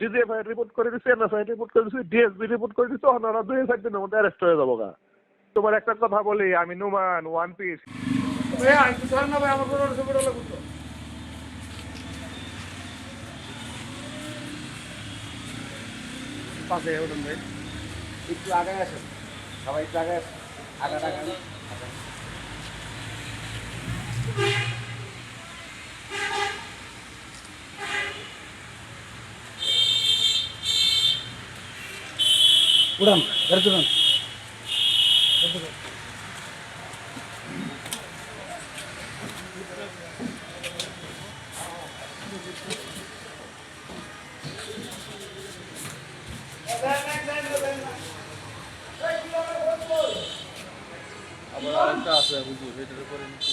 DGFI report করে দিচ্ছে, NSI report করে দিচ্ছে, ডিএসবি রিপোর্ট করে দিচ্ছে, ওনারা 2-4 দিনের মধ্যে অ্যারেস্ট হয়ে যাবো গা। তোমার একটা কথা বলি, আমি নুমান ওয়ান পিস পাশে ভাই একটু আগে আসেন, সবাই একটু আগে আসেন, আগে উড়ান গাড়ি তুলান। আবার আরেকটা আছে হুজুর, এটার উপরে নিচে